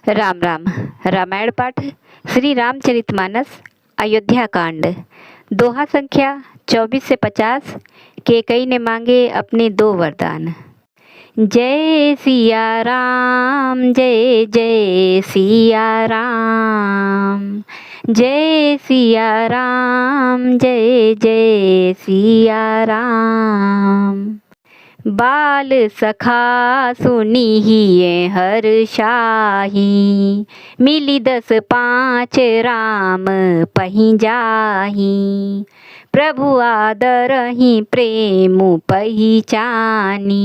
राम राम। रामायण पाठ श्री रामचरितमानस अयोध्या कांड। दोहा संख्या 24 से 50। कैकेयी ने मांगे अपने 2 वरदान। जय सिया राम, जय जय सिया राम, जय सिया राम, जय जय सिया राम। बाल सखा सुनिहिए हर्षाहि, मिली 10 5 राम पहि जाहि। प्रभु आदरहि प्रेम पहिचानी,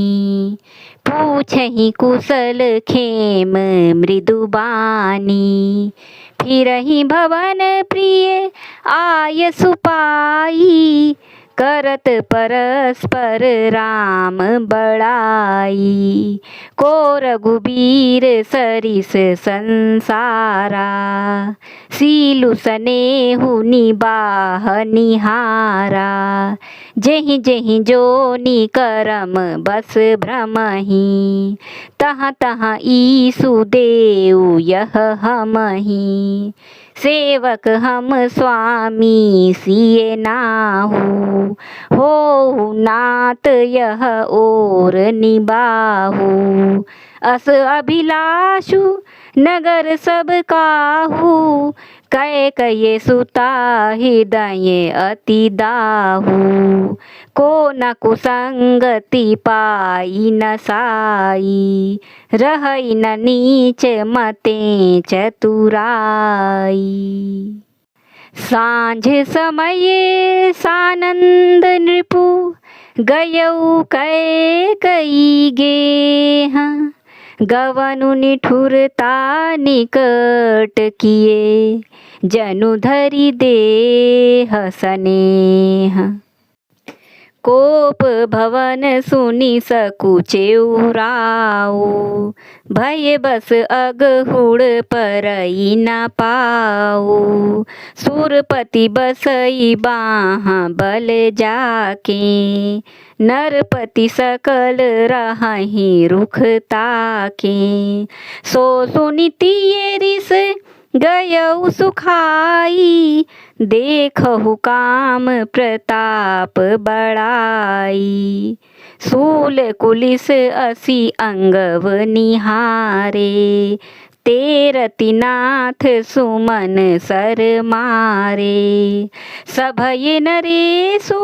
पूछहि कुशल खेम मृदुबानी। फिरहि भवन प्रिय आय सुपाई, करत परस्पर राम बड़ाई। को रघुबीर सरिस संसारा, सीलु सनेहु निबाह निहारा। जेहि जेहि जोनि करम बस भ्रमहि, तहाँ तहाँ ईसु देउ यह हमहि। सेवक हम स्वामी सिए नाहु, हो नात यह ओर निबाहु। अस अभिलाषु नगर सब काहू, कैकेयी सुता हृदय अति दाहू। को न कुसंगति पाई न साई, रहई न नीच मते चतुराई। सांझ समये सानंद नृपु, गयऊ कैकेयी गेह। गवनु निठुरता निकट किए, जनु धरि देह स्नेह। कोप भवन सुनि सकुचेउ राऊ, भय बस अगहुड़ परई न पाऊ। सुरपति बसई बाहा बल जाके, नरपति सकल रहहि रुख ताके। सो सुनि तिये रिस गयऊ सुखाई, देखहु काम प्रताप बड़ाई। सूल कुलिस असी अंगव निहारे, ते रतिनाथ सुमन सर मारे। सभय नरेशु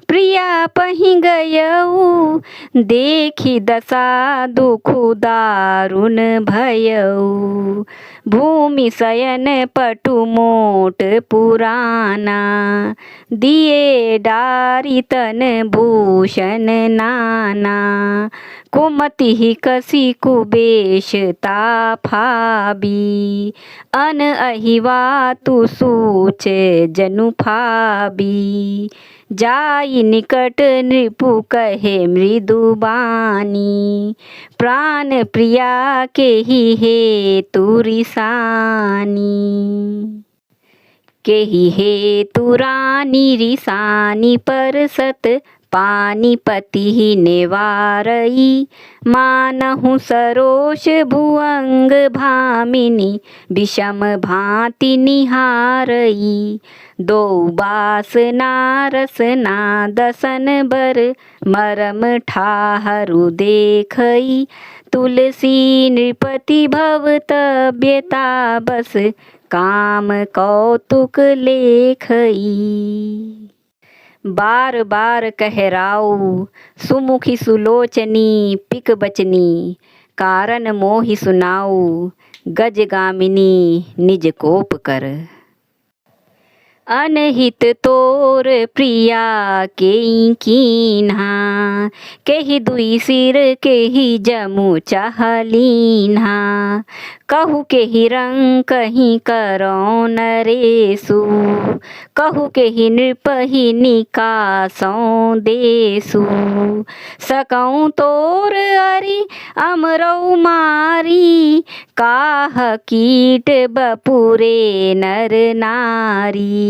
प्रिया पहि गयऊ, देखी दशा दुखु दारुण भयऊ। भूमि शयन पटु मोट पुराना, दिए डारी तन भूषण नाना। कुमति कसी कुबेश ताफाबी, अन अहिवा तु सूच जनु फाबी। जाई निकट नृपु कहे मृदुबानी, प्राण प्रिया केहि हेतु रिसानी। केहि हेतु रानी रिसानी परसत, पानीपति नेवारई। मानहु सरोष भुअंग भामिनी, विषम भांति निहारई। दो बासना रसना दसन बर, मरम ठाहरु देखई। तुलसी नृपति भवतव्यता बस, काम कौतुक लेखई। बार बार कहराऊ सुमुखी सुलोचनी पिक बचनी। कारण मोहि सुनाऊ गजगामिनी निज कोप कर। अनहित तोर प्रिया केई कीन्हा, केहि दुई सिर केहि जमु चहलीन्हा। कहु केहि रंग कहि करौ नरेसु, कहु केहि नृपहि निकासौ देसु। सकौ तोर अरि अमरौ मारी, काह कीट बपुरे नर नारी।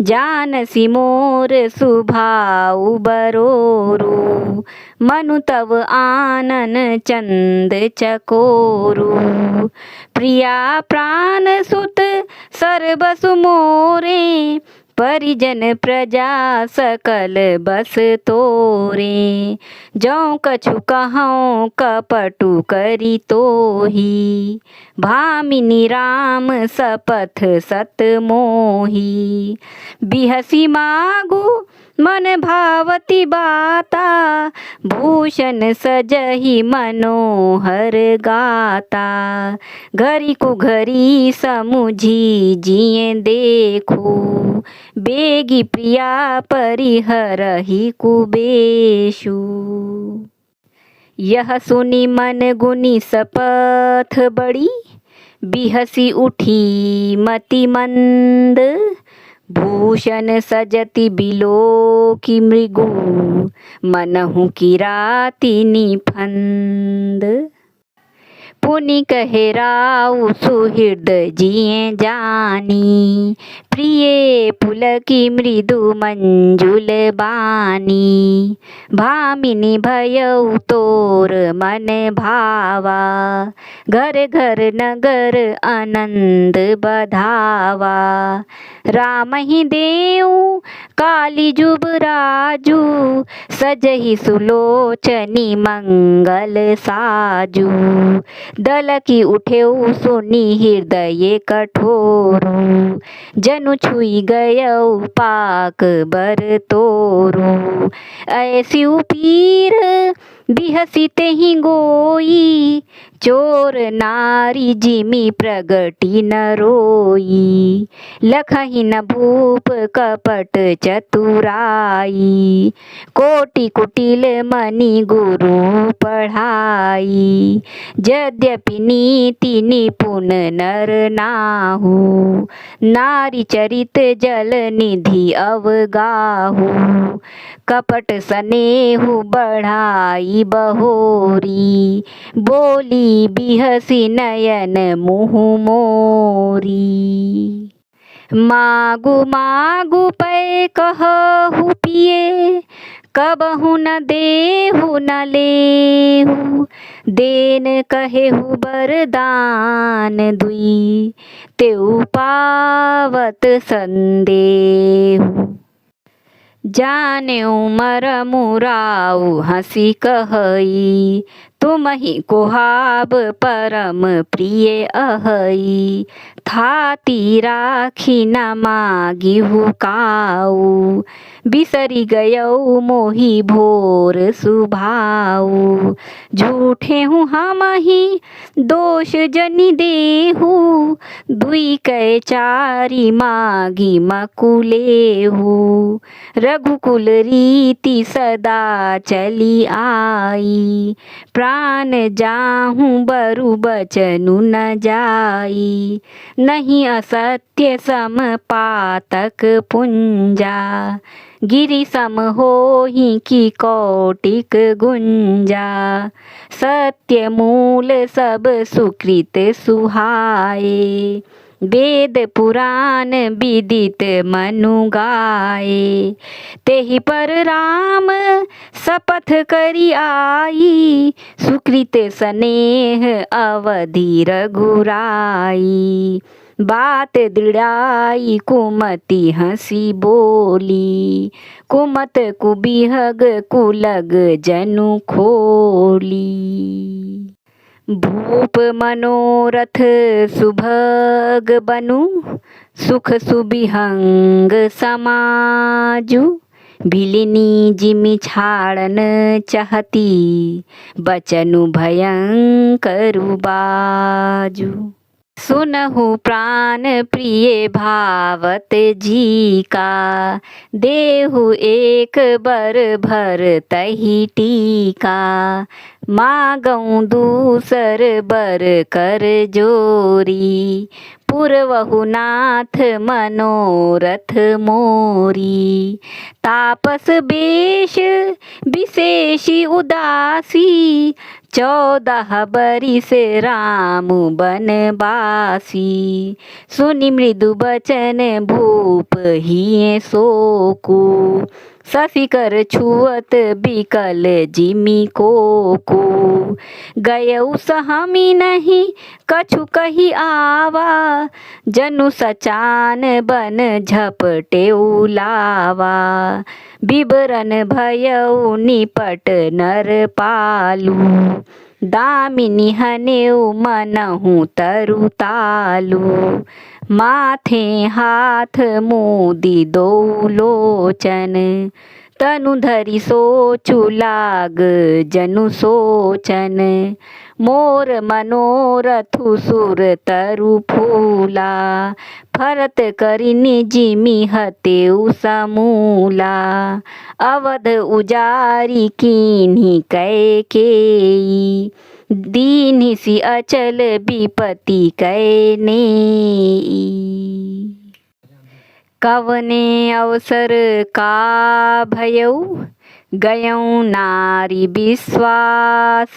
जानसी मोर सुभाउ बरोरु, मनु तव आनन चंद चकोरु। प्रिया प्राण सुत सर्वसु मोरे, परिजन प्रजा सकल बस तोरे। जौं कछु कहौं कपटु करी तोही, भामिनी राम सपथ सत मोही। बिहसी मागु मन भावती बाता, भूषण सजहि मनोहर गाता। घरी कुघरी समुझी जिए देखू, बेगी प्रिया परिहरहि कुबेशु। यह सुनी मन गुनी सपथ बड़ी, बिहसी उठी मति मंद। भूषण सजति बिलोकी मृगु, मनहु किराति निफंद। पुनि कहे राउ सुहृद जिए जानी, प्रिय पुलकी मृदु मंजुल बानी। भामिनी भयउ तोर मन भावा, घर घर नगर आनंद बधावा। राम ही देऊ काली जुब राजू, सजहि सुलोचनी मंगल साजू। दल की उठेऊ सुनी हृदय कठोरू, जनु छुई गयऊ पाक बर तोरू। ऐसी पीर बिहसी तेहि गोई, चोर नारी जिमि प्रगटी न रोई। लखहि न भूप कपट चतुराई, कोटि कुटिल मनि गुरु पढ़ाई। यद्यपि नीति निपुण नर नाहु, नारी चरित जल निधि अवगाहु। कपट स्नेहु बढ़ाई बहोरी, बोली बिहसी नयन मुँह मोरी। मागु मागु पै कहु पिए, कबहु न देहु न लेहु। देन कहेहु बरदान दुई, तेउ पावत संदेहु। जानेउ मरमु राउ हंसी कहई, तुमहि कोहाब परम प्रिय अहई। थाती राखी न मागिहु काऊ, बिसरी गयऊ मोहि भोर सुभाऊ। झूठे हूँ हमहि दोष जनि देहु, दुई कै चारि मागी मकुलेहु। रघुकुल रीति सदा चली आई, प्राण जाहूँ बरु बचनु न जाई। नहीं असत्य सम पातक पुंजा, गिरि सम होहि की कौटिक गुंजा। सत्य मूल सब सुकृत सुहाए, वेद पुराण विदित मनु गाए। तेहि पर राम शपथ करि आई, सुकृत स्नेह अवधि रघुराई। बात दृढ़ाई कुमति हंसी बोली, कुमत कुबिहग कुलग जनु खोली। भूप मनोरथ सुभग बनु, सुख सुबिहंग समाजु। भिलिनी जिमि छाड़न चाहती, बचनु भयंकरु बाजु। सुनहु प्राण प्रिय भावत जी का, देहु एक बर भर तहि टीका। मागऊँ दूसर बर कर जोरी, पुरवहु नाथ मनोरथ मोरी। तापस बेश विशेषी उदासी, 14 बरिस राम बनवासी। सुनि मृदु बचन भूप हिये सोकु, शशिकर छुअत बिकल जिमी को गयऊ सहमी नहीं कछु कही आवा जनु सचान बन झपटे उलावा बिबरन भयऊ निपट नर पालू दामिनी हनेऊ मनहु तरु तालू माथे हाथ मोदी दो लोचन तनु धरि सोचु लाग जनु सोचन मोर मनोरथु सुर तरु फूला फरत करिनि जिमि हतेउ समूला अवध उजारी कीन्ही कैकेयी दीन्ही सी अचल विपति कैने कवने अवसर का भयऊ गयऊ नारी विश्वास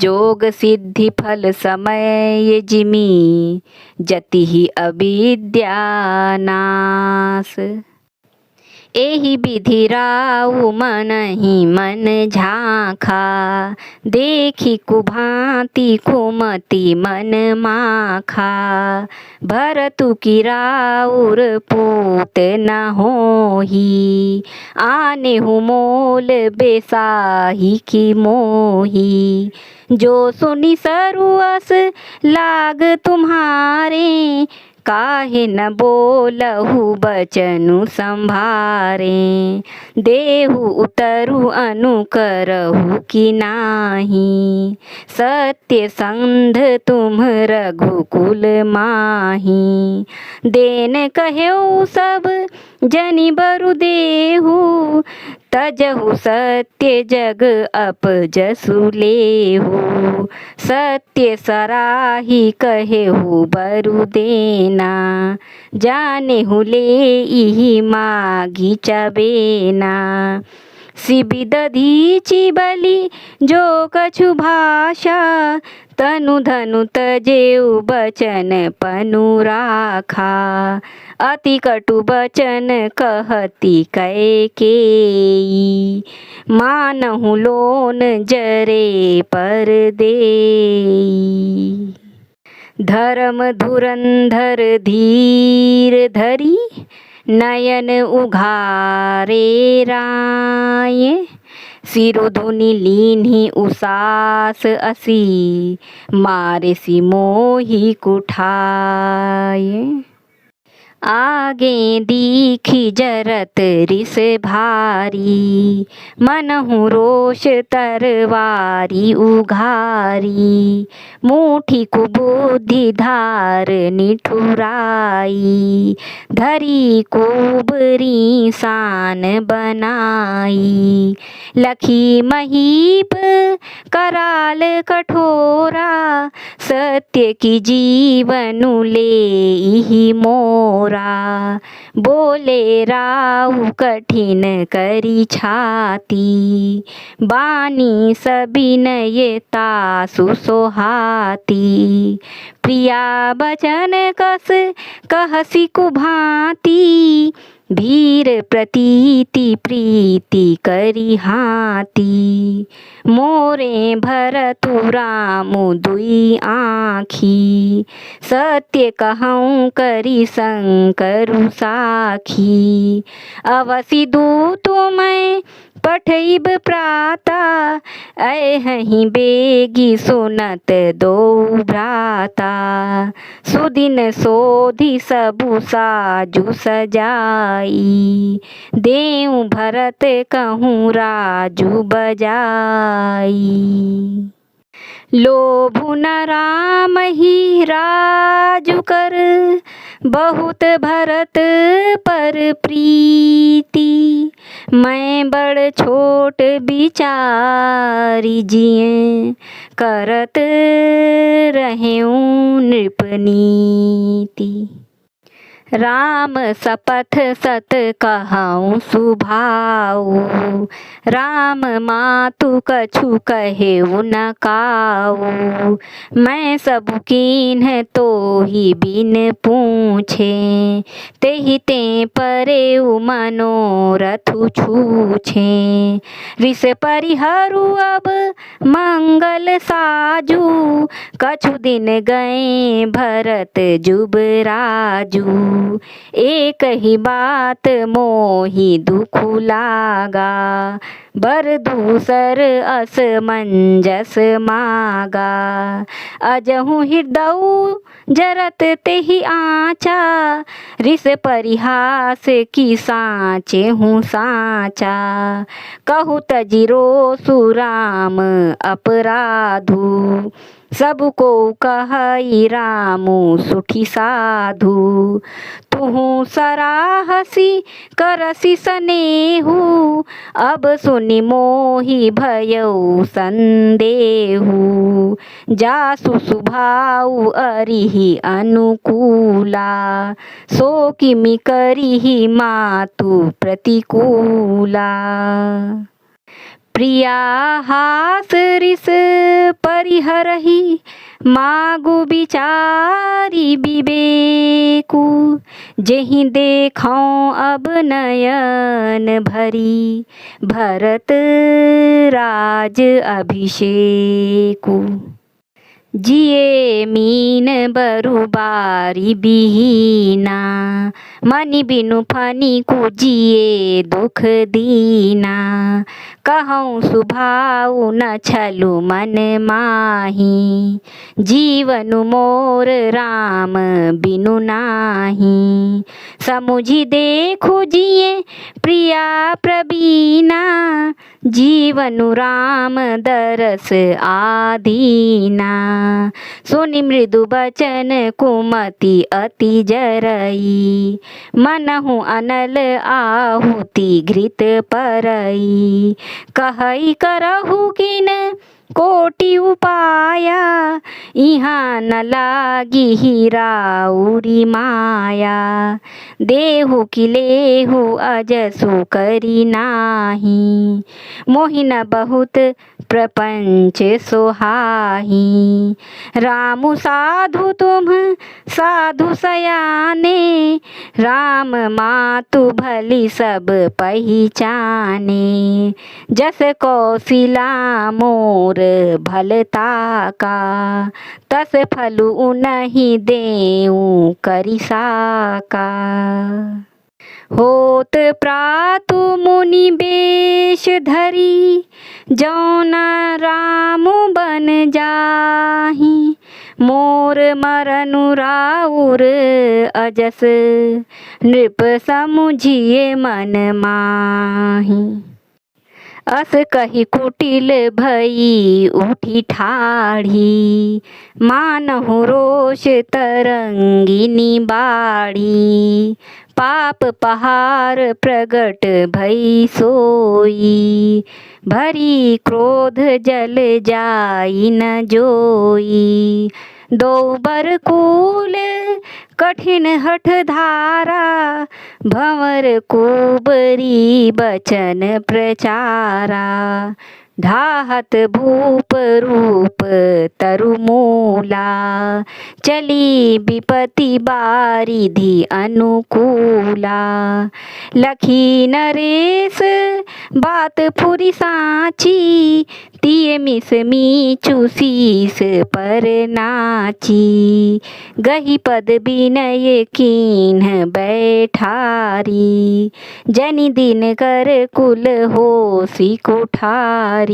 जोग सिद्धि फल समय जिमी जति ही अविद्या नाश एहि विधि राउ मन ही मन झाँखा देखी कुभांति कुमति मन माखा भरतु की राउर पूत न होही आने हूँ मोल बेसाही की मोही जो सुनी सरुअस लाग तुम्हारे काहे न बोलहु बचनु संभारे देहु उतरु अनुकरहु कि नाही सत्य संध तुम रघुकुल माही देन कहेउ सब जनि बरु देहु तजहु सत्य जग अपजसु लेहु सत्य सराही कहेहु बरु देना जानेहु ले इहि मागी चबेना सिबि दधीचि बलि जो कछु भाषा तनु धनु तजेउ बचन पनु राखा अति कटु बचन कहती कैकेयी मानहु लोन जरे पर देई धर्म धुरंधर धीर धरी नयन उघारे राय सिरोधुनि लीन्ही उसास असी मारे सी मोही कुठाय आगे दीखी जरत रिस भारी मनहु रोष तरवारी उघारी मुठी कुबुद्धि धार निठुराई धरी कुबरी सान बनाई लखी महीप कराल कठोरा सत्य की जीवनु ले ही मोरा बोले राहु कठिन करी छाती बानी सबिनयता सुसोहाती प्रिया बचन कस कहसी कुभांति भीर प्रतीति प्रीति करी हाथी मोरे भरतु रामु दुई आँखी सत्य कहूँ करी शंकरु साखी अवसि दूतु मैं पठइब प्राता ऐहि बेगी सुनत दो भ्राता सुदिन सोधि सबु साजु सजाई देऊ भरत कहूँ राजु बजाई लोभु न राम ही राजु कर बहुत भरत पर प्रीति मैं बड़ छोट बिचारी जिए करत रहेऊँ नृपनीति राम सपथ सत कहऊँ सुभाऊ राम मातु कछु कहेऊ न काऊ मैं सब कीन्ह तो ही बिन पूँ पूछे, तेहि ते परे मनोरथु छूछे। रिस परिहरु अब मंगल साजू, कछु दिन गए भरत जुबराजू। एक ही बात मोहि दुख लागा, बर दूसर असमंजस मागा। अजहु हृदय जरत तेहि आँचा, रिस परिहास की साँचे हूँ साँचा। कहु तजि रोसु राम अपराधु, सबको कहई रामु सुखी साधु। तुहु सराहसी करसी सनेहु, अब सुनि मोहि भयउ संदेहु। जासु सुभाउ अरिहि अनुकूला, सो किमि करिहि मातु प्रतिकूला। प्रिया हास रिस परिहरहि, मागु बिचारी विवेकु। जेहि देखौं अब नयन भरी, भरत राज अभिषेकु। जिए मीन बरु बारी बिहीना, मनि बिनु फनी जिए दुख दीना। कहूँ सुभाउ न छलु मन माही, जीवनु मोर राम बिनु नाही। समुझि देखु जिए प्रिया प्रवीणा, जीवनु राम दरस आदीना। सुनि मृदु बचन कुमति अति जरई, मनहु अनल आहुति घृत परई। कहई करहु किन कोटि उपाया, इहाँ न लागी हीराउरी माया। देहु कि लेहु अजसु करी नाही, मोहि न बहुत प्रपंच सोहाही। रामु साधु तुम साधु सयाने, राम मातु भली सब पहिचाने। जस कौशिला मोर भलता का, तस फलु उनहि देऊ करि साका। होत प्रातु मुनि बेश धरी, जौन रामु बन जाहि। मोर मरनु राउर अजस, नृप समुझिए मन माही। अस कही कुटिल भई उठी ठाढ़ी, मानहु रोष तरंगिनी बाढ़ी। पाप पहाड़ प्रगट भई सोई, भरी क्रोध जल जाई न जोई। दो बर कूल कठिन हठ धारा, भंवर कुबरी बचन प्रचारा। ढाहत भूप रूप तरुमूला, चली विपति बारिधि अनुकूला। लखी नरेश बात फुरि साची, तिय मिस मीचु शीस पर नाची। गही पद विनय कीन्ह बैठारी, जनि दिन कर कुल होसी कुठारी।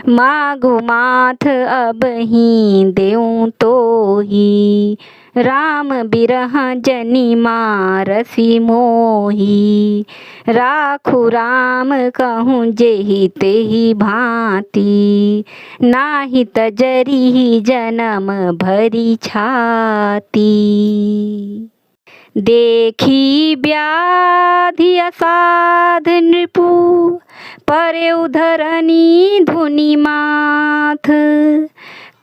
मागु माथ अबहि देऊँ तोहि, राम बिरह जनि मारसी मोहि। राखु राम कहूँ जेहि तेहि भांति, नाही तजरिहि जनम भरी छाती। देखी व्याधि असाध नृपु, परेउ धरनी धुनि माथ।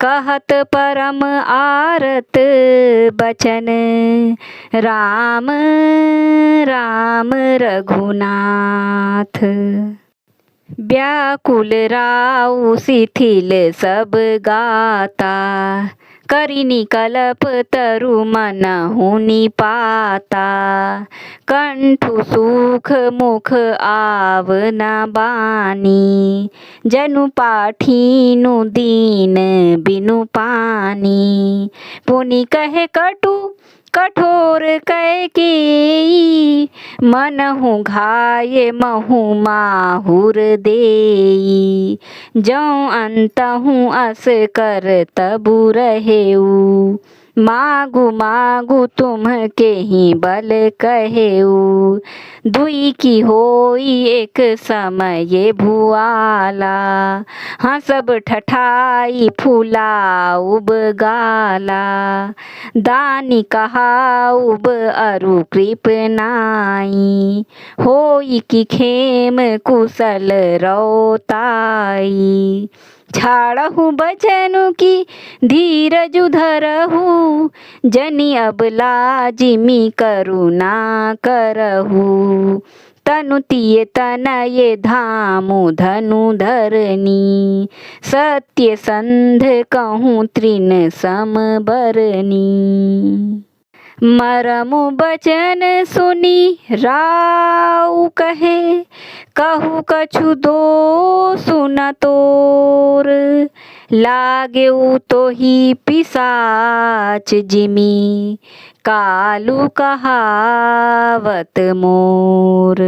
कहत परम आरत बचन, राम राम रघुनाथ। व्याकुल राउ शिथिल सब गाता, करिनी कलप तरु मनहु निपाता, कंठु सुख मुख आवना बानी, जनु पाठीनु दीन बिनु पानी। पुनि कहे कटु कठोर कैकेयी, मनहु घाये महु माहुर देई। जौं अंतहु अस कर तबु रहेऊ, मागु मागु तुम्हके ही बल कहेऊ। दुई की होई एक समय भुआला, हंसब ठठाई फुलाउब गाला। दानी कहाउब अरु कृप नाई, होई की खेम कुशल रौताई। छाड़हु बचनु की धीरजु धरहु, जनि अब लाजिमी करुणा करहु। तनु तिये तनये धामु धनु धरनी, सत्य संध कहूँ तृण सम बरनी। मरमु बचन सुनी राउ कहे, कहु कछु दोषु न तोर। लागेउ तोहि पिशाच जिमी, कालु कहावत मोर।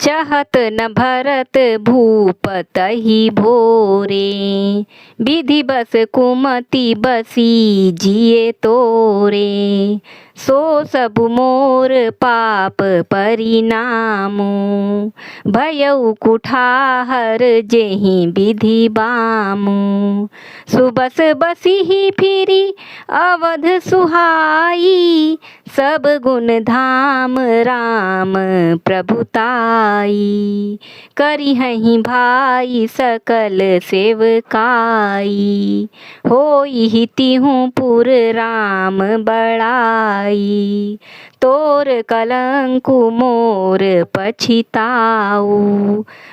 चहत न भरत भूपतहि भोरे, विधि बस कुमति बसी जिए तोरे। सो सबु मोर पाप परिणामो, भयउ कुठाहर जेहि विधि बामु। सुबस बसिहि फिरी अवध सुहाई, सब गुण धाम राम प्रभुताई। करिहहि भाई सकल सेवकाई, होई तिहु पुर राम बड़ाई। तोर कलंकु मोर पछिताऊ,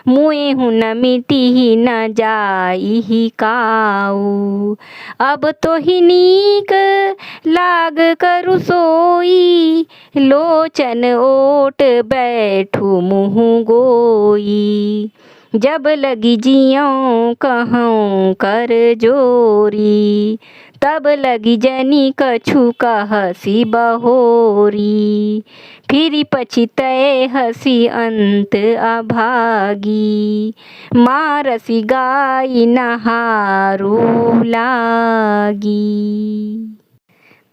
मुएहु न मिटिहि न जाइहि काऊ। अब तोहि नीक लाग करु सोई, लोचन ओट बैठु मुँह गोई। जब लगी जियों कहूँ कर जोरी, तब लगी जनी कछु कहसी बहोरी। फिरी पछितै हसी अंत अभागी, मारसी गाई नहारू लागी।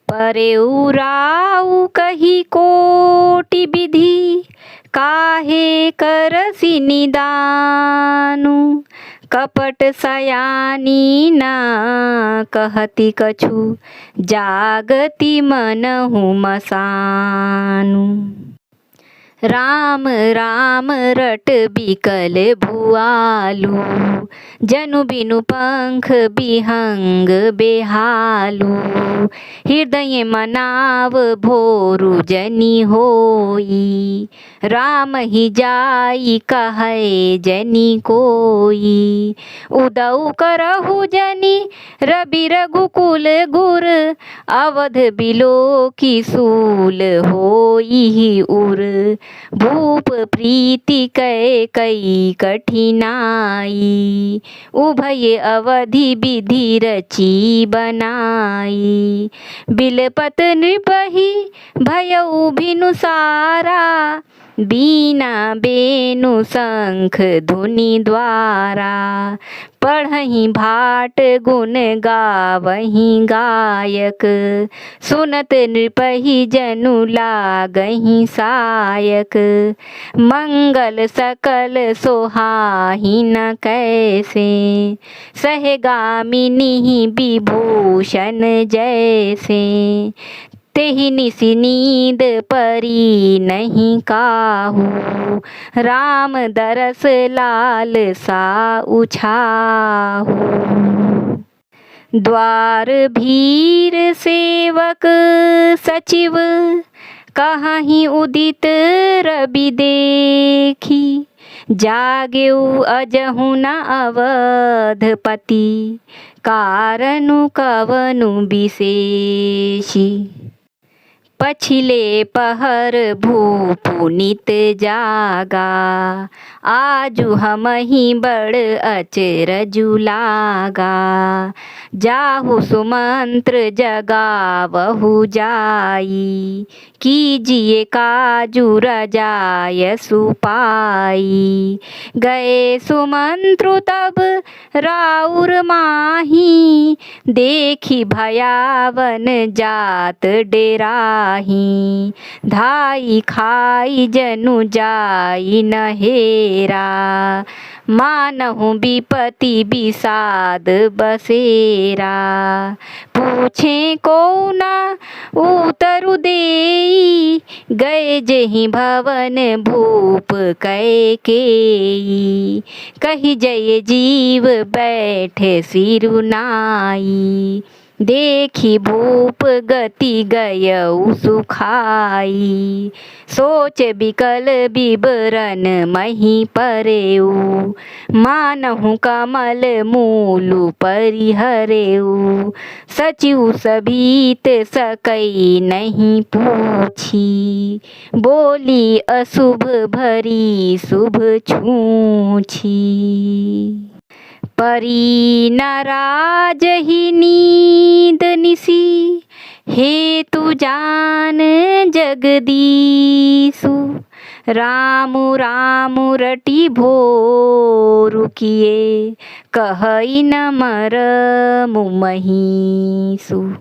परेउ राउ कही कोटि विधि, काहे करसी निदानु। कपट सयानी ना कहती कछु, जागति मनहु मसानु। राम राम रट बिकल भुआलू, जनु बिनु पंख बिहंग बेहालू। हृदय मनाव भोरु जनि होई, राम ही जाई कहै जनि कोई। उदउ करहु जनि रवि रघुकुल गुर, अवध बिलो की सूल होई उर। भूप प्रीति कै कई कठिनाई, उभय अवधि विधि रची बनाई। बिलपत नृपहि भयउ भिनुसारा, बीना बेनु शंख धुनि द्वारा। पढ़हि भाट गुण गावहि गायक, सुनत नृपहि जनु लागहि सायक। मंगल सकल सोहाहि न कैसे, सहगामिनी विभूषण जैसे। तेहि निसि नींद परी नहीं काहू, राम दरस लाल सा उछाहू। द्वार भीर सेवक सचिव, कहाहि उदित रवि देखी। जागेउ अजहु न अवधपति, कारणु कवनु विशेषी। पछिले पहर भूपु नित जागा, आजु हमहि बड़ अचरजु लागा। जाहु सुमंत्र जगावहु जाई, कीजिए काजु रजाय सुपाई। गए सुमंत्रु तब राउर माही, देखी भयावन जात डेराही। धाई खाई जनु जाई नहेरा, मानहु विपति विषाद बसेरा। पूछे को न उतरु देई, गए जेहि भवन भूप कैकेयी। कहि जय जीव बैठे सिरु नाई, देखी भूप गति गयउ सुखाई। सोच बिकल बिबरन मही परेऊ, मानहु कमल मूलु परिहरेऊ। सचिव सभीत सकई नहीं पूछी, बोली अशुभ भरी शुभ छूछी। परी नाराज ही नींद निसी, हेतु जान जगदीसु। रामु रामु रटी भोरु किए, कहई न मरमु महीसु।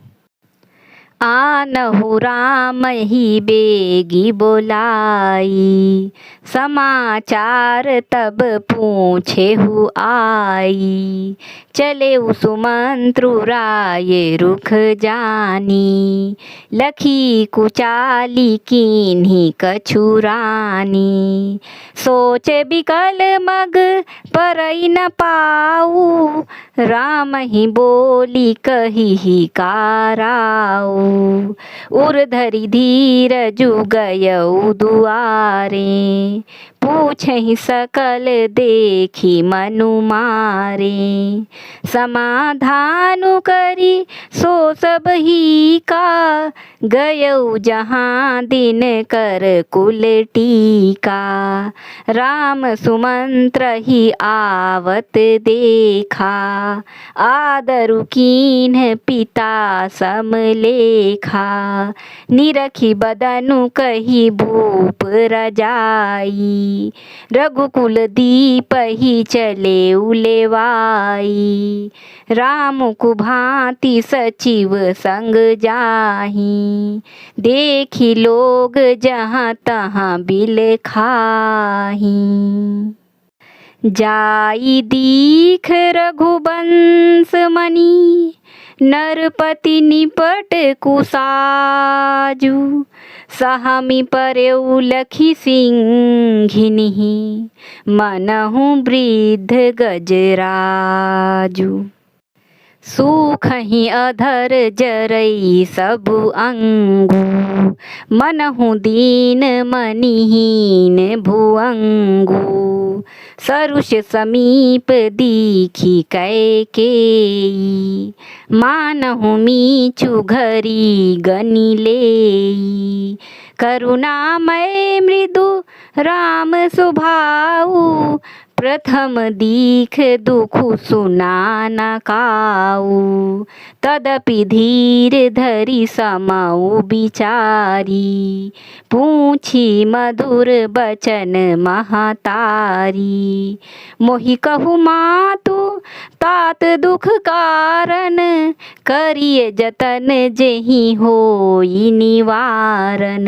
आनहु राम ही बेगी बोलाई, समाचार तब पूछेहु आई। चले सुमंत्रु राय रुख जानी, लखी कुचाली कीन्ही कछु रानी। सोच बिकल मग परई न पाऊ, राम ही बोली कही काराऊ। उर्धरि धीरजु गयउ दुआरे, पूछहि सकल देखी मनु मारे। समाधानु करी सो सब ही का, गयउ जहाँ दिन कर कुल टीका। राम सुमंत्र ही आवत देखा, आदरु कीन्ह पिता समलेखा। निरखी बदनु कही भूप रजाई, रघुकुल दीप ही चले उलेवाई। राम को भांति सचिव संग जाही, देखी लोग जहाँ तहाँ बिल खाही। जाई दीख रघुबंश मणि, नरपति निपट कुसाजु। सहमी परेउ लखी सिंघिनिहि, मनहु वृद्ध गजराजु। सूखहि अधर जरई सबु अंगु, मनहु दीन मनिहीन भुअंगु। सरुष समीप दीखी कैकेयी, मानहु मीचु घरी गनि लेई। करुणामय मृदु राम सुभाऊ, प्रथम दीख दुखु सुना न काऊ। तदपि धीर धरि समऊ बिचारी, पूछी मधुर बचन महतारी। मोहि कहु मातु तात दुख कारण, करिय जतन जेहि होई निवारण।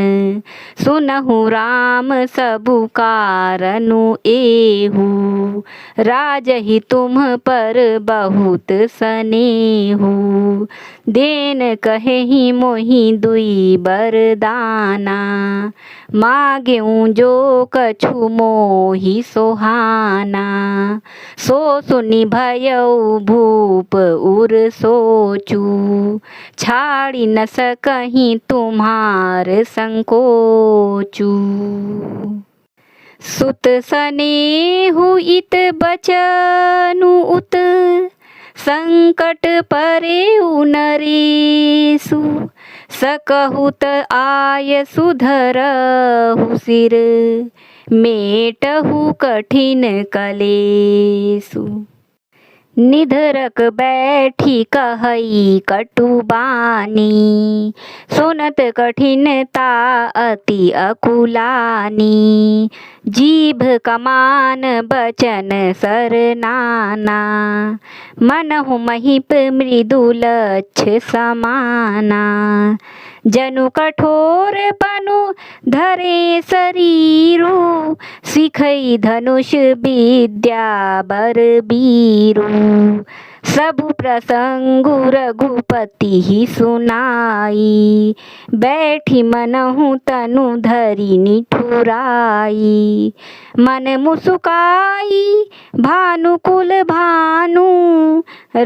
सुनहु राम सबु कारनु एहु, राजहि तुम पर बहुत सनेहु। देन कहेहि मोहि दुई बरदाना, मागेऊ जो कछु मोहि सोहाना। सो सुनि भयउ भूप उर सोचू, छाड़ी न सकहि तुम्हार संकोचू। सुत सनेहु इत बचनु उत, संकट परेउ नरेषु सकहुत आय सुधरहु सिर मेटहु कठिन कलेषु निधरक बैठी कहई कटुबानी सुनत कठिनता अति अकुलानी जीभ कमान बचन सरनाना मनहु महिप मृदुलच्छ समाना जनु कठोर पनु धरे शरीरु सिखई धनुष विद्या बर बीरु सबु प्रसंगु रघुपति ही सुनाई बैठी मनहु तनु धरि निठुराई मन मुसुकाई भानुकुल भानु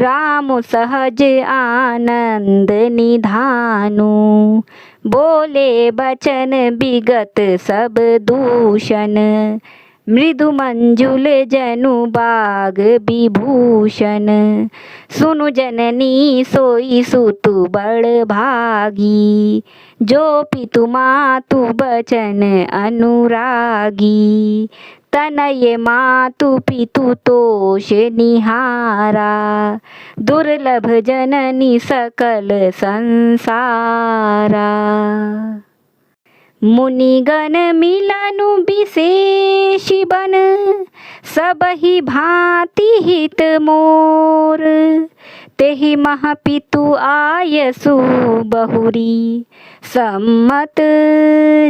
राम सहज आनंद निधानु बोले बचन विगत सब दूषण मृदु मंजुल जनु बाग विभूषण सुनु जननी सोई सुतु बड़ भागी जो पितु मातु बचन अनुरागी तनय मातु पितु तोष निहारा दुर्लभ जननी सकल संसारा मुनिगण मिलनु विशेष बन सबहि भांति हित मोर तेहि महपितु आयसु बहुरी सम्मत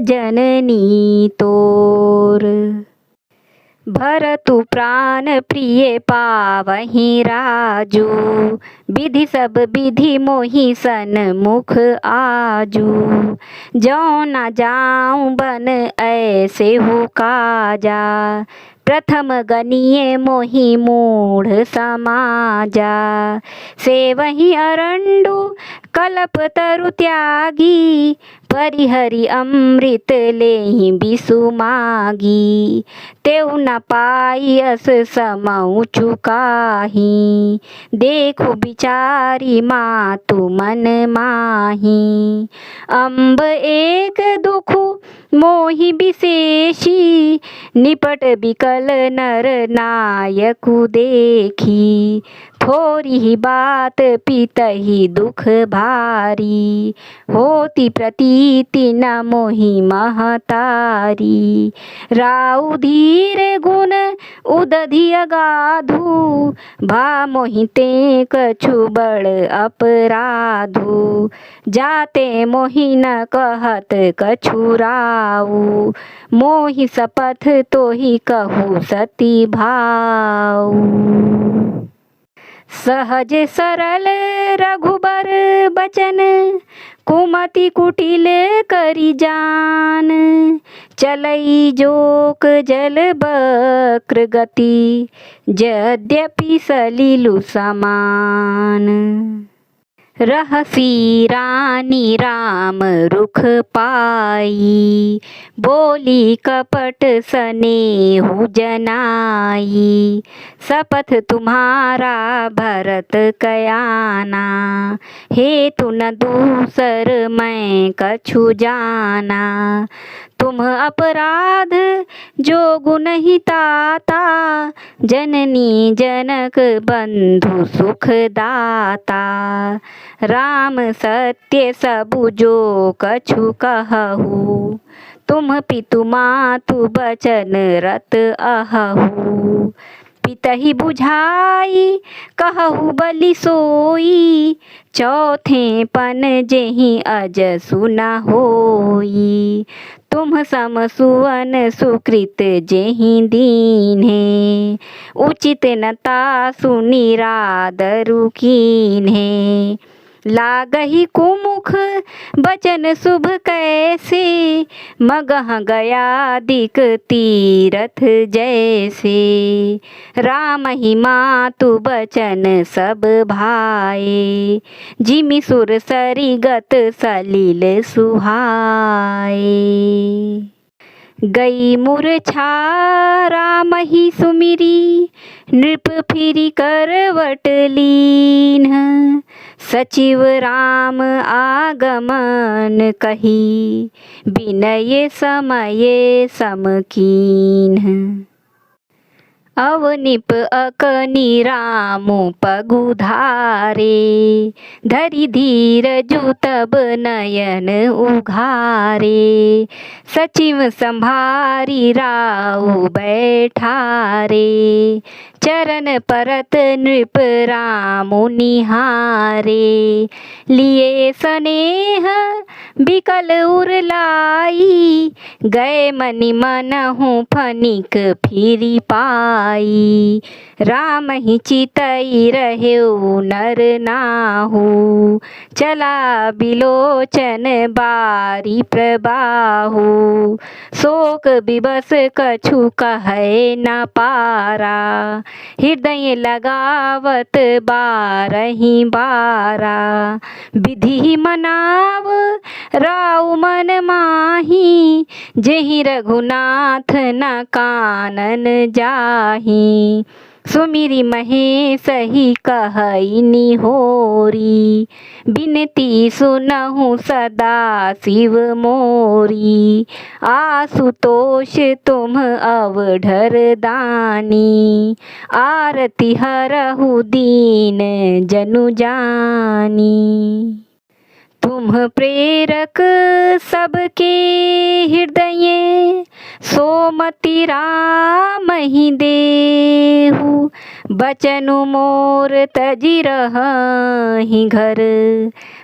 जननी तोर भरतु प्राण प्रिय पावहि राजू विधि सब विधि मोहि सन्मुख आजू जो न जाऊं बन ऐसे हो काजा प्रथम गनीय मोहि मूढ़ समाजा से वही अरंडु कल्प तरु त्यागी परिहरि अमृत लेहि बिसु मागी तेउ न पाई अस समऊ चुकाही देखु बिचारी मातु मन माही अम्ब एक दुखु मोहि विशेषी निपट बिकल नर नायकु देखी थोरी ही बात पितहि दुख भारी होती प्रतीति न मोहि महतारी राउ धीर गुण उदधि अगाधु भा मोहि ते कछु बड़ अपराधु जाते मोहि न कहत कछु राउ मोहि शपथ तोहि कहु सती भाऊ सहज सरल रघुबर बचन कुमति कुटिल करि जान चलई जोक जल बक्र गति यद्यपि सलिलु समान रहसी रानी राम रुख पाई बोली कपट सनेहु जनाई शपथ तुम्हारा भरत कयाना हेतु न दूसर मैं कछु जाना तुम अपराध जो गुण ही ताता जननी जनक बंधु सुख दाता राम सत्य सबु जो कछु कहु तुम पितु मातु बचन रत अहु पितहि बुझाई कहु बलि सोई चौथे पन जेहि अज सुना होई तुम सम सुवन सुकृत जेहि दीन्हे उचित नता सुनिरादरु कीन्हे लागहि कुमुख बचन शुभ कैसे मगह गया दिक तीरथ जैसे राम ही मातु बचन सब भाए जिमि सुर सरिगत सलिल सुहाए गई मूर्छा राम ही सुमिरी, नृप फिरी करवट लीन। सचिव राम आगमन कही, विनय समय समकीन। अवनिप अकनि रामु पगुधारे, धरि धीरजु तब नयन उघारे। सचिव संभारी राउ बैठारे, चरण परत नृप रामु निहारे। लिए स्नेह बिकल उरलाई, गए मनि मनहु फनिक फिरी पाई। राम ही चितई रहेउ नर नाहु, चला बिलोचन बारी प्रबाहु। शोक विवश कछु कहे न पारा, हृदय लगावत बारहि बारा। विधि मनाव राउ मन माही, जेहि रघुनाथ न कानन जाही। सुमिरि महेश ही कहई निहोरी, बिनती सुनहु सदा शिव मोरी। आशुतोष तुम अवढर दानी, आरती हरहु दीन जनु जानी। तुम प्रेरक सबके हृदय, सोमति राम ही देहु। बचनु मोर तजि रहहि घर,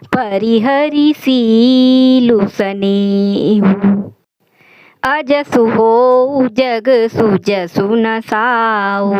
परिहरि सीलु सनेहु। अजसु होउ जग सुजसु न साऊ,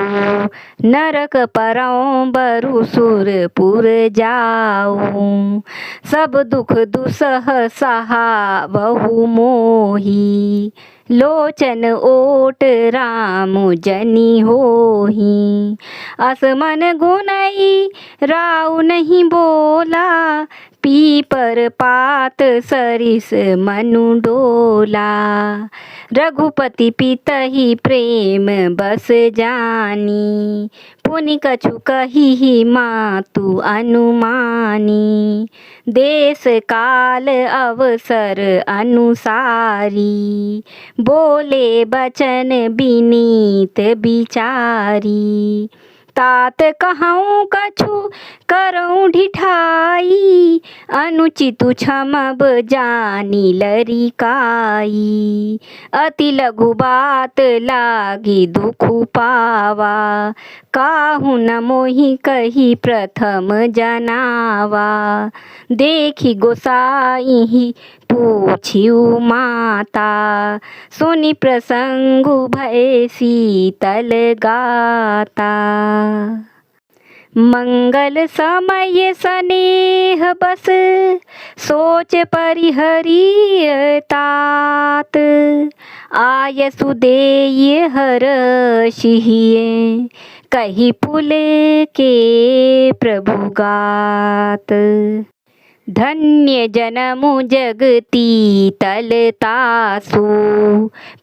नरक परौ बरु सुरपुर जाऊ। सब दुख दुसह सहावहु मोही, लोचन ओट रामु जनि होही। असमन गुनई राउ नहीं बोला, पीपर पात सरिस मनु डोला। रघुपति पितहि प्रेम बस जानी, पुनि कछु कहिहि मातु अनुमानी। देश काल अवसर अनुसारी, बोले बचन विनीत बिचारी। तात कहऊँ कछु करऊँ ढिठाई, अनुचितु क्षमब जानी लरिकाई। अति लघु बात लागी दुखु पावा, काहू न मोहि कही प्रथम जनावा। देखी गोसाई पूछिउ माता, सुनि प्रसंगु भय शीतल गाता। मंगल समय स्नेह बस, सोच परिहरि तात। आयसु देय हरषिहिए, कही पुल के प्रभु गात। धन्य जनमु जगती तलतासु,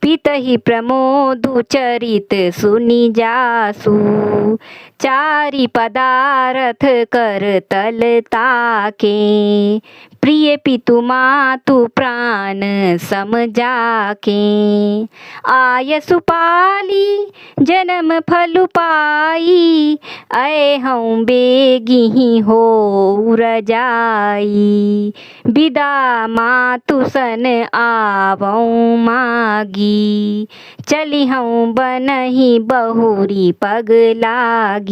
पितहि प्रमोदु चरित सुनि जासु। चारि पदारथ कर तल ताके, प्रिय पितु मातु प्राण सम जाके। आयसु पाली जन्म फलु पाई, ऐहऊँ बेगिहि होउ रजाई। विदा मातु सन आवऊँ मागी, चलिहऊँ बनहि बहुरी पग लागी।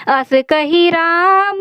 अस कही राम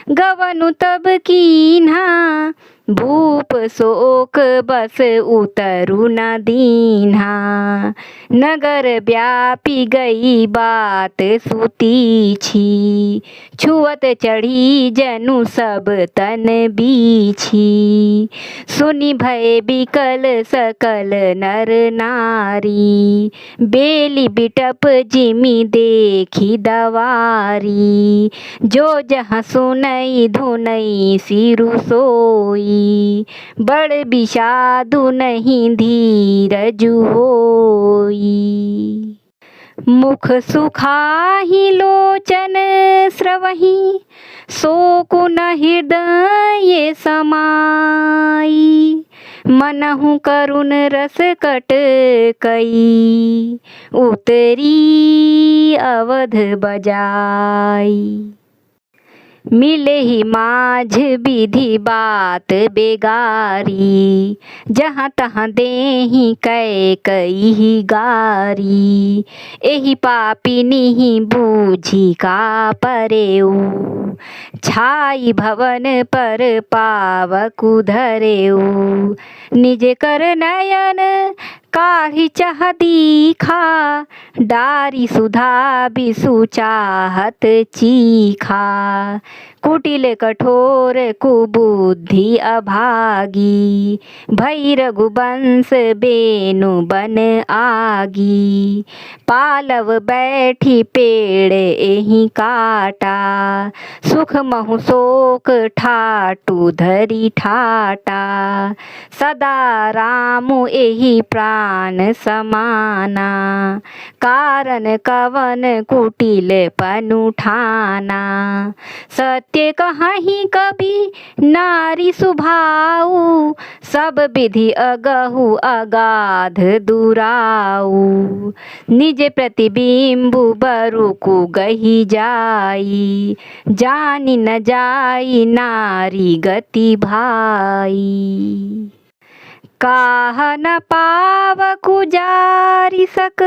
गवनु तब कीन्हा, भूप शोक बस उतरु न दीन्हा। नगर व्यापी गई बात सुतीछी, छुअत चढ़ी जनु सब तन बीछी। सुनि भय बिकल सकल नर नारी, बेली बिटप जिमि देखी दवारी। जो जहाँ सुनई धुनई सिरु सोई, जाई, बड़ बिषादु नहीं धीरजु होई। मुख सुखाहि लोचन स्रवहि, शोकुन हृदय समाई। मनहु करुण रस कट कई, उतरी अवध बजाई। मिले ही माझ विधि बात बेगारी, जहाँ तहाँ देहि कै कई गारी। एहि पापिनी बूझी का परेऊ, छाई भवन पर पावकु धरेऊ। निज कर नयन काहि चाह दीखा, डारी सुधा बिसु चाहत चीखा। कुटिल कठोर कुबुद्धि अभागी, भई रघुवंश बेनु बन आगी। पालव बैठी पेड़ एहि काटा, सुख महु शोक ठाटू धरी ठाटा। सदा रामु एहि प्राण समाना, कारण कवन कुटिल पनु ठाना। सत्य कहि कभी नारी सुभाऊ, सब विधि अगहु अगाध दुराऊ। निज प्रतिबिंबु बरुकु गही जाई, जानी न जाई नारी गति भाई। काह न पावकु जारि सक,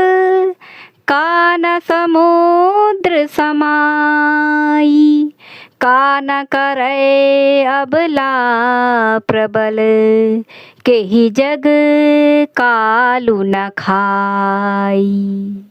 का न समुद्र समाई। का न करे अबला प्रबल, केहि जग कालु न खाई।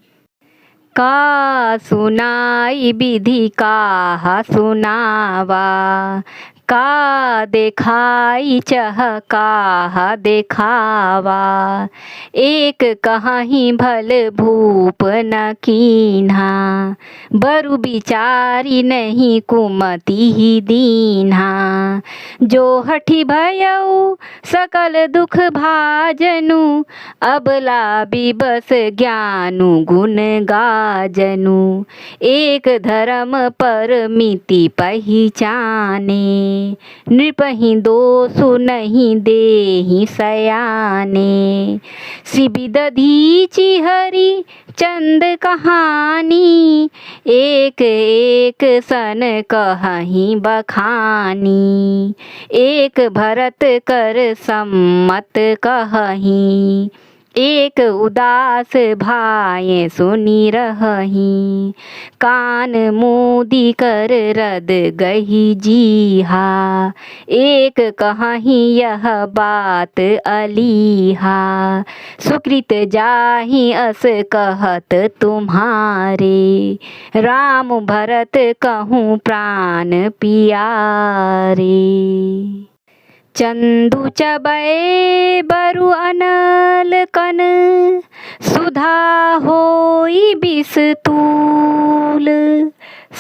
का सुनाई विधि काहा सुनावा, का देखाई चह काहा देखावा। एक कहीं भल भूप न कीन्हा, बरु बिचारी नहीं कुमति ही दीन्हा। जो हठी भयऊ सकल दुख भाजनु, अबला बिबस ज्ञानु गुण गाजनु। एक धर्म परमिति पहिचाने, नृपहि दोषु नहीं देहि सयाने। शिबि दधीचि हरि चंद कहानी, एक एक सन कहहि बखानी। एक भरत कर सम्मत कहहि, एक उदास भाये सुनि रहहि। कान मूदी कर रद गही जीहा, एक कहहि यह बात अलीहा। सुकृत जाहि अस कहत तुम्हारे, राम भरत कहूँ प्राण पियारे। चंदु चबै बरु अनल कन, सुधा होई बिस तूल।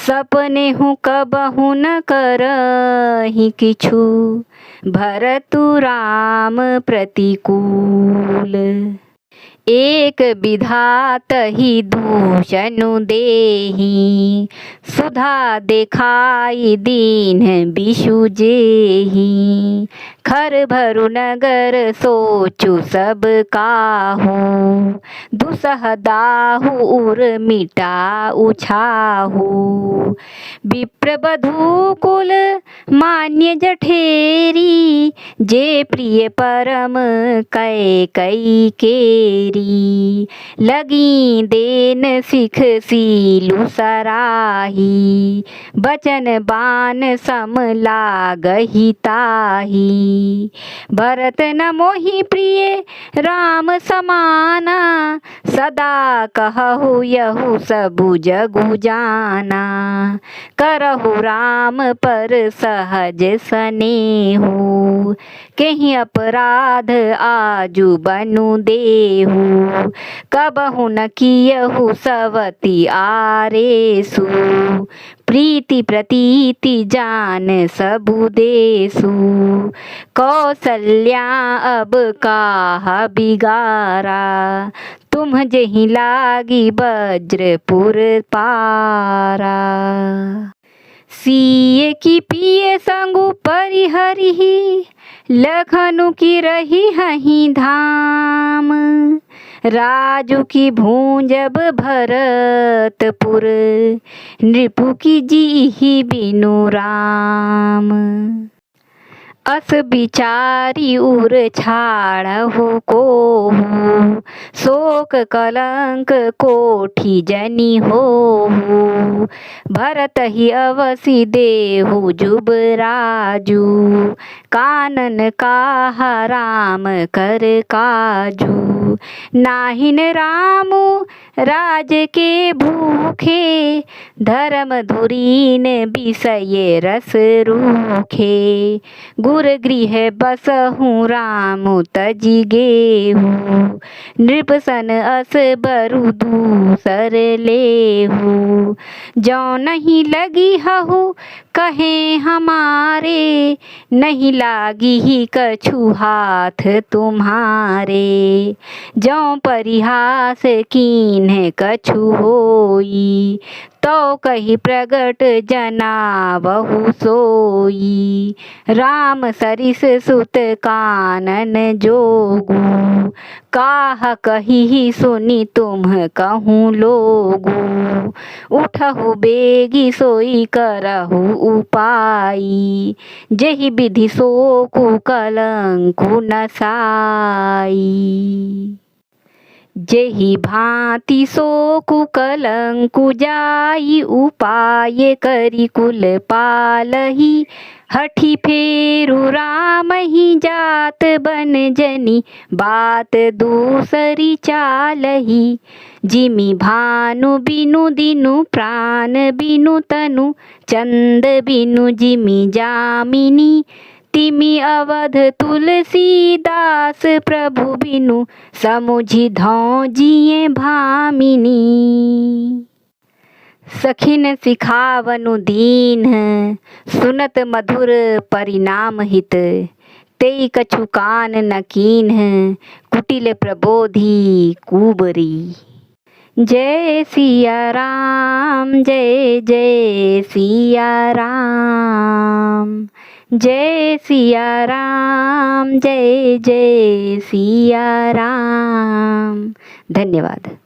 सपने हूँ कबहु न करहि किछु, भरतु राम प्रतिकूल। एक विधात ही दूषनु देहि, सुधा देखाई दीन बिषु जेहि। खर भरु नगर सोचु सब काहू, दुसह दाहु उर मिटा उछाहू। विप्र बधू कुल मान्य जठेरी, जे प्रिय परम कै कई केरी। लगी देन सिख सीलु सराही, बचन बान सम लागहि ताही। भरत न मोहि प्रिय राम समाना, सदा कहु यहु सबु जगु जाना। करहु राम पर सहज सनेहु, केहि अपराध आजु बनु देहु। कबहु न कियहु सवति आरेसु, प्रीति प्रतीति जान सबु देसु। कौशल्या अब काहा बिगारा, तुम जही लागी वज्रपुर पारा। सीए की पिए संगु परिहरिही, लखनु की रही हहीं धाम। राजू की भूंजब भरतपुर, नृपु की जीही बिनु राम। अस बिचारी उर छाड़हु कोहू, शोक कलंक कोठी जनी होहू। भरत ही अवसि देहु जुबराजू, कानन काहा राम कर काजू। नाहिन रामु राज के भूखे, धर्म धुरीन बिसये रस रूखे। गुर गृह बसहु रामु तजि गेहू, नृपसन अस बरु दूसर लेहू। जौ नहीं लगी हहु कहें हमारे, नहीं लागी ही कछु हाथ तुम्हारे। जौ परिहास कीन्ह कछु होई, तो कही प्रगट जनावहु सोई। राम सरिस सुत कानन जोगू, काह कही सुनी तुम कहूँ लोगू। उठहु बेगी सोई करहु उपाई, जेहि विधि सोकु कलंकु नसाई। जेहि भांति सोकु कलंकु जाई, उपाय करि कुल पालही। हठी फेरु राम ही जात बन जनी, बात दूसरी चालही। जिमि भानु बिनु दिनु प्राण बिनु तनु, चंद बिनु जिमि जामिनी। तिमि अवध तुलसीदास प्रभु बिनु, समुझि धौ जिए भामिनी। सखिन सिखावनु दीन, सुनत मधुर परिणाम हित। तेई कछु कान न कीन्ह, कुटिल प्रबोधि कुबरी। जय सिया राम जय जय सिया राम, जय सिया राम जय जय सिया राम। धन्यवाद।